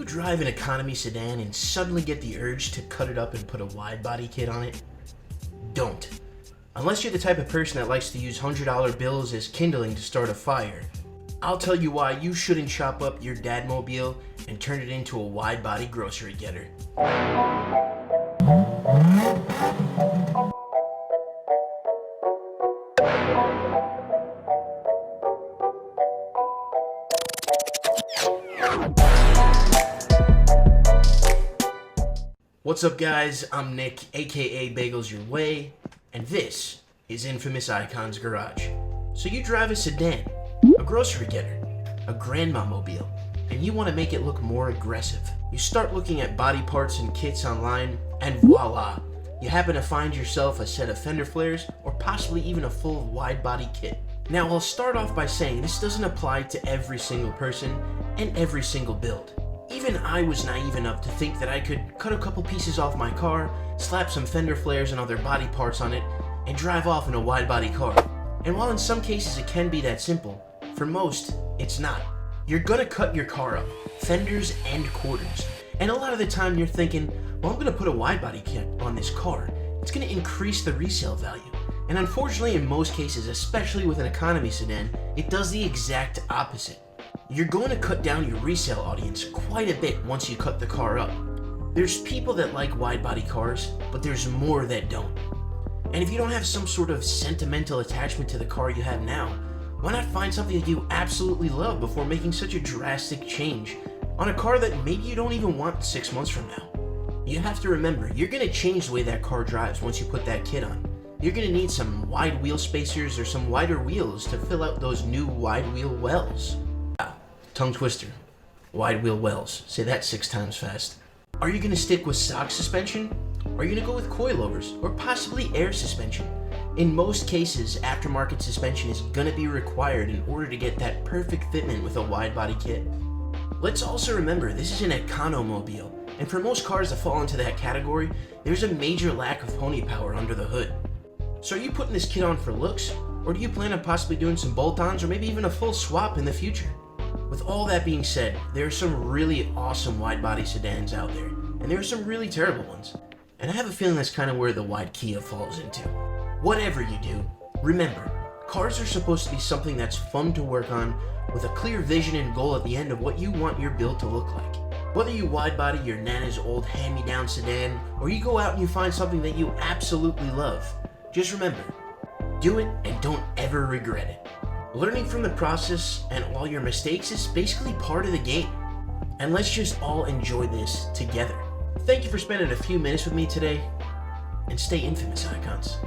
drive an economy sedan and suddenly get the urge to cut it up and put a wide body kit on it? Don't. Unless you're the type of person that likes to use $100 bills as kindling to start a fire, I'll tell you why you shouldn't chop up your dadmobile and turn it into a wide body grocery getter. What's up guys, I'm Nick, aka Bagels Your Way, and this is Infamous Icons Garage. So you drive a sedan, a grocery getter, a grandma mobile, and you want to make it look more aggressive. You start looking at body parts and kits online, and voila, you happen to find yourself a set of fender flares or possibly even a full wide body kit. Now I'll start off by saying this doesn't apply to every single person and every single build. Even I was naive enough to think that I could cut a couple pieces off my car, slap some fender flares and other body parts on it, and drive off in a wide body car. And while in some cases it can be that simple, for most, it's not. You're gonna cut your car up, fenders and quarters. And a lot of the time you're thinking, well, I'm gonna put a wide body kit on this car. It's gonna increase the resale value. And unfortunately in most cases, especially with an economy sedan, it does the exact opposite. You're going to cut down your resale audience quite a bit once you cut the car up. There's people that like wide body cars, but there's more that don't. And if you don't have some sort of sentimental attachment to the car you have now, why not find something that you absolutely love before making such a drastic change on a car that maybe you don't even want 6 months from now? You have to remember, you're going to change the way that car drives once you put that kit on. You're going to need some wide wheel spacers or some wider wheels to fill out those new wide wheel wells. Tongue twister. Wide wheel wells. Say that 6 times fast. Are you going to stick with stock suspension? Or are you going to go with coilovers? Or possibly air suspension? In most cases, aftermarket suspension is going to be required in order to get that perfect fitment with a wide body kit. Let's also remember, this is an economobile, and for most cars that fall into that category, there's a major lack of pony power under the hood. So are you putting this kit on for looks? Or do you plan on possibly doing some bolt-ons or maybe even a full swap in the future? With all that being said, there are some really awesome wide body sedans out there, and there are some really terrible ones. And I have a feeling that's kind of where the wide Kia falls into. Whatever you do, remember, cars are supposed to be something that's fun to work on with a clear vision and goal at the end of what you want your build to look like. Whether you wide body your Nana's old hand-me-down sedan, or you go out and you find something that you absolutely love, just remember, do it and don't ever regret it. Learning from the process and all your mistakes is basically part of the game. And let's just all enjoy this together. Thank you for spending a few minutes with me today, and stay infamous, icons.